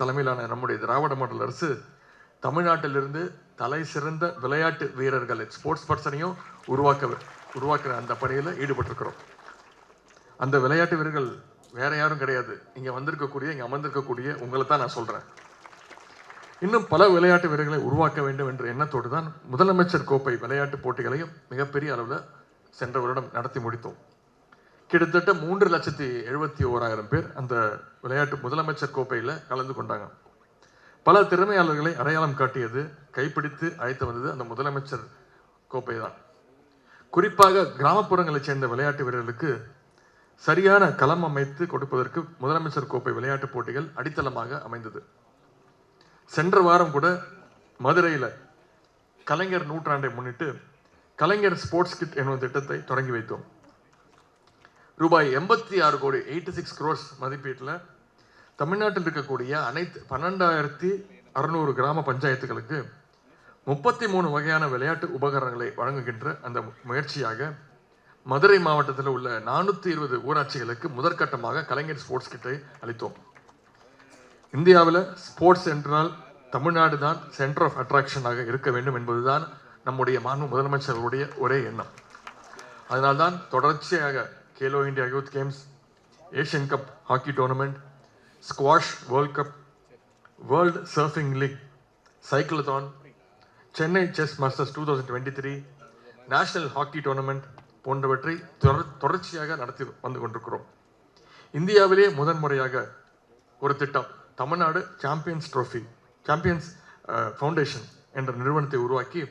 தலைமையிலான நம்முடைய திராவிட மாடல் அரசு தமிழ்நாட்டிலிருந்து தலை சிறந்த விளையாட்டு வீரர்கள் ஸ்போர்ட்ஸ் பர்சனையும் உருவாக்குற அந்த பணியில் ஈடுபட்டிருக்கிறோம். அந்த விளையாட்டு வீரர்கள் வேற யாரும் கிடையாது, இங்கே அமர்ந்திருக்கக்கூடிய உங்களை தான் நான் சொல்கிறேன். இன்னும் பல விளையாட்டு வீரர்களை உருவாக்க வேண்டும் என்ற எண்ணத்தோடு தான் முதலமைச்சர் கோப்பை விளையாட்டு போட்டிகளையும் மிகப்பெரிய அளவில் சென்ற வருடம் நடத்தி முடித்தோம். கிட்டத்தட்ட 3,71,000 பேர் அந்த விளையாட்டு முதலமைச்சர் கோப்பையில் கலந்து கொண்டாங்க. பல திறமையாளர்களை அடையாளம் காட்டியது, கைப்பிடித்து அழைத்து வந்தது அந்த முதலமைச்சர் கோப்பை தான். குறிப்பாக கிராமப்புறங்களைச் சேர்ந்த விளையாட்டு வீரர்களுக்கு சரியான களம் அமைத்து கொடுப்பதற்கு முதலமைச்சர் கோப்பை விளையாட்டு போட்டிகள் அடித்தளமாக அமைந்தது. சென்ற வாரம் கூட மதுரையில் கலைஞர் நூற்றாண்டை முன்னிட்டு கலைஞர் ஸ்போர்ட்ஸ் கிட் என்னும் திட்டத்தை தொடங்கி வைத்தோம். ரூபாய் 86 கோடி 86 crores மதிப்பீட்டில் தமிழ்நாட்டில் இருக்கக்கூடிய அனைத்து 12,600 கிராம பஞ்சாயத்துகளுக்கு 33 வகையான விளையாட்டு உபகரணங்களை வழங்குகின்ற அந்த முயற்சியாக மதுரை மாவட்டத்தில் உள்ள 420 ஊராட்சிகளுக்கு முதற்கட்டமாக கலைஞர் ஸ்போர்ட்ஸ் கிட்டை அளித்தோம். இந்தியாவில் ஸ்போர்ட்ஸ் என்றால் தமிழ்நாடு தான் சென்டர் ஆஃப் அட்ராக்ஷனாக இருக்க வேண்டும் என்பதுதான் நம்முடைய மாண்பு முதலமைச்சர்களுடைய ஒரே எண்ணம். அதனால்தான் தொடர்ச்சியாக Khelo India youth games, Asian cup hockey tournament, squash world cup, world surfing league, cyclothon, Chennai chess masters 2023, national hockey tournament போன்றவற்றை தொடர்ச்சியாக நடத்தி வந்து கொண்டிருக்கிறோம். இந்தியாவிலே முதன்முறையாக ஒரு திட்டம், தமிழ்நாடு சாம்பியன்ஸ் ஃபவுண்டேஷன் என்ற நிறுவனத்தை உருவாக்கி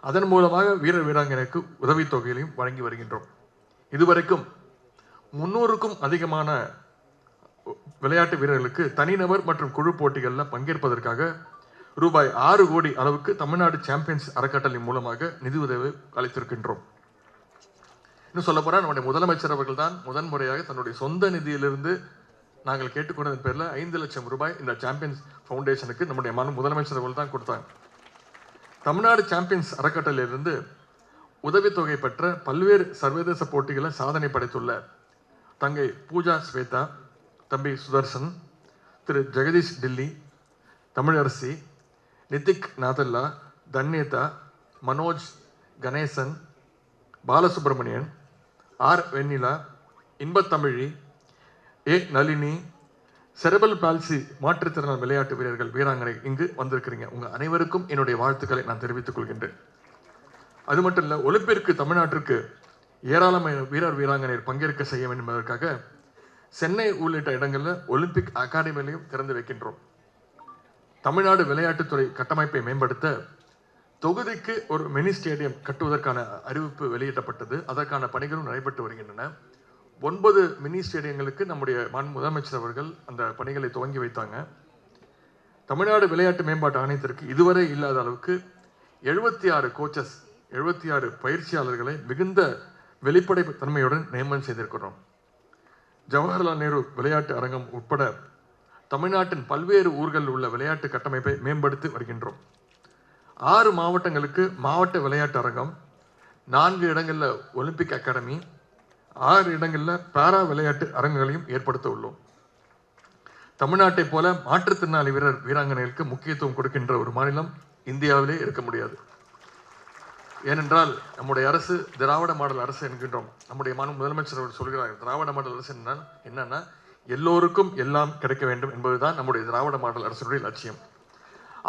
அதன் மூலமாக வீரர் வீராங்கனைக்கு உதவித்தொகைகளையும் வழங்கி வருகின்றோம். இதுவரைக்கும் 300க்கும் அதிகமான விளையாட்டு வீரர்களுக்கு தனிநபர் மற்றும் குழு போட்டிகளில் பங்கேற்பதற்காக ரூபாய் 6 கோடி அளவுக்கு தமிழ்நாடு சாம்பியன்ஸ் அறக்கட்டளை மூலமாக நிதி உதவி அளித்திருக்கின்றோம். இன்னும் சொல்ல போனால் நம்முடைய முதலமைச்சர் அவர்கள் தான் முதன்முறையாக தன்னுடைய சொந்த நிதியிலிருந்து நாங்கள் கேட்டுக்கொண்டதன் பேரில் 5 லட்சம் ரூபாய் இந்த சாம்பியன்ஸ் ஃபவுண்டேஷனுக்கு நம்முடைய முதலமைச்சர் அவர்கள் தான் கொடுத்தாங்க. தமிழ்நாடு சாம்பியன்ஸ் அறக்கட்டளையிலிருந்து உதவித்தொகை பெற்ற பல்வேறு சர்வதேச போட்டிகளை சாதனை படைத்துள்ள தங்கை பூஜா ஸ்வேதா, தம்பி சுதர்சன், திரு ஜெகதீஷ் டில்லி, தமிழரசி, நிதிக் நாதல்லா, தன்யதா, மனோஜ், கணேசன், பாலசுப்ரமணியன், ஆர் வெண்ணிலா, இன்பத்தமிழி, ஏ நளினி, செரெபல் பால்சி மாற்றுத்திறனாளி விளையாட்டு வீரர்கள் வீராங்கனை இங்கு வந்திருக்கிறீங்க. உங்கள் அனைவருக்கும் என்னுடைய வாழ்த்துக்களை நான் தெரிவித்துக் கொள்கின்றேன். அது மட்டும் இல்லை, ஒலிம்பிற்கு தமிழ்நாட்டிற்கு ஏராளமான வீரர் வீராங்கனையர் பங்கேற்க செய்ய வேண்டும் என்பதற்காக சென்னை உள்ளிட்ட இடங்களில் ஒலிம்பிக் அகாடமிகளையும் திறந்து வைக்கின்றோம். தமிழ்நாடு விளையாட்டுத்துறை கட்டமைப்பை மேம்படுத்த தொகுதிக்கு ஒரு மினி ஸ்டேடியம் கட்டுவதற்கான அறிவிப்பு வெளியிடப்பட்டது. அதற்கான பணிகளும் நடைபெற்று வருகின்றன. 9 மினி ஸ்டேடியங்களுக்கு நம்முடைய முதலமைச்சர் அவர்கள் அந்த பணிகளை துவங்கி வைத்தாங்க. தமிழ்நாடு விளையாட்டு மேம்பாட்டு ஆணையத்திற்கு இதுவரை இல்லாத அளவுக்கு 76 கோச்சஸ், 76 பயிற்சியாளர்களை மிகுந்த வெளிப்படை தன்மையுடன் நியமனம் செய்திருக்கிறோம். ஜவஹர்லால் நேரு விளையாட்டு அரங்கம் உட்பட தமிழ்நாட்டின் பல்வேறு ஊர்களில் உள்ள விளையாட்டு கட்டமைப்பை மேம்படுத்தி வருகின்றோம். 6 மாவட்டங்களுக்கு மாவட்ட விளையாட்டு அரங்கம், 4 இடங்களில் ஒலிம்பிக் அகாடமி, 6 இடங்களில் பாரா விளையாட்டு அரங்குகளையும் ஏற்படுத்த உள்ளோம். தமிழ்நாட்டை போல மாற்றுத்திறனாளி வீரர் வீராங்கனைகளுக்கு முக்கியத்துவம் கொடுக்கின்ற ஒரு மாநிலம் இந்தியாவிலே இருக்க முடியாது. ஏனென்றால் நம்முடைய அரசு திராவிட மாடல் அரசு என்கின்றோம். நம்முடைய முதலமைச்சர் அவர்கள் சொல்கிறார்கள், திராவிட மாடல் அரசு என்னன்னா எல்லோருக்கும் எல்லாம் கிடைக்க வேண்டும் என்பதுதான் நம்முடைய திராவிட மாடல் அரசுடைய லட்சியம்.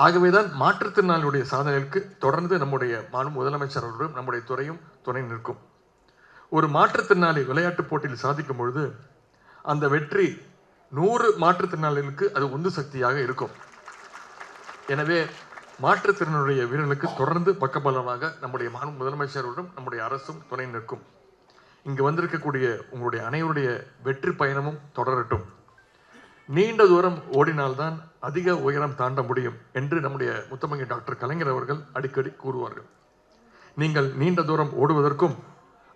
ஆகவேதான் மாற்றுத்திறனாளியுடைய சாதனைகளுக்கு தொடர்ந்து நம்முடைய முதலமைச்சர் அவர்களும் நம்முடைய துறையும் துணை நிற்கும். ஒரு மாற்றுத்திறனாளி விளையாட்டு போட்டியில் சாதிக்கும் பொழுது அந்த வெற்றி 100 மாற்றுத்திறனாளிகளுக்கு அது உந்து சக்தியாக இருக்கும். எனவே மாற்றுத்திறனுடைய வீரர்களுக்கு தொடர்ந்து பக்கபலமாக நம்முடைய முதலமைச்சர்களுடன் நம்முடைய அரசும் துணை நிற்கும். இங்கு வந்திருக்கக்கூடிய உங்களுடைய அனைவருடைய வெற்றி பயணமும் தொடரட்டும். நீண்ட தூரம் ஓடினால்தான் அதிக உயரம் தாண்ட முடியும் என்று நம்முடைய முத்தமிழ் டாக்டர் கலைஞர் அவர்கள் அடிக்கடி கூறுவார்கள். நீங்கள் நீண்ட தூரம் ஓடுவதற்கும்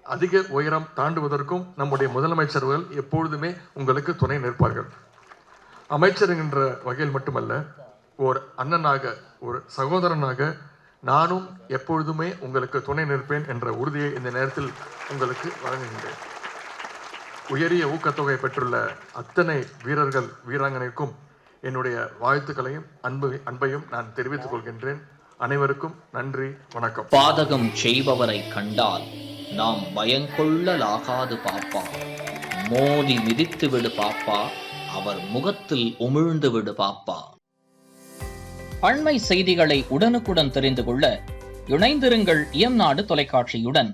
அதிக உயரம் தாண்டுவதற்கும் நம்முடைய முதலமைச்சர்கள் எப்பொழுதுமே உங்களுக்கு துணை நிற்பார்கள். அமைச்சர் என்கின்ற வகையில் மட்டுமல்ல, ஒரு அண்ணனாக, ஒரு சகோதரனாக நானும் எப்பொழுதுமே உங்களுக்கு துணை நிற்பேன் என்ற உறுதியை இந்த நேரத்தில் உங்களுக்கு வழங்குகின்றேன். உயரிய ஊக்கத்தொகை பெற்றுள்ள அத்தனை வீரர்கள் வீராங்கனைக்கும் என்னுடைய வாழ்த்துக்களையும் அன்பையும் நான் தெரிவித்துக் கொள்கின்றேன். அனைவருக்கும் நன்றி, வணக்கம். பாதகம் செய்பவரை கண்டால் நாம் பயங்கொள்ளலாகாது பாப்பா, மோதி மிதித்து விடு பாப்பா, அவர் முகத்தில் உமிழ்ந்து விடு பாப்பா. அண்மை செய்திகளை உடனுக்குடன் தெரிந்து கொள்ள இணைந்திருங்கள் இயம்நாடு தொலைக்காட்சியுடன்.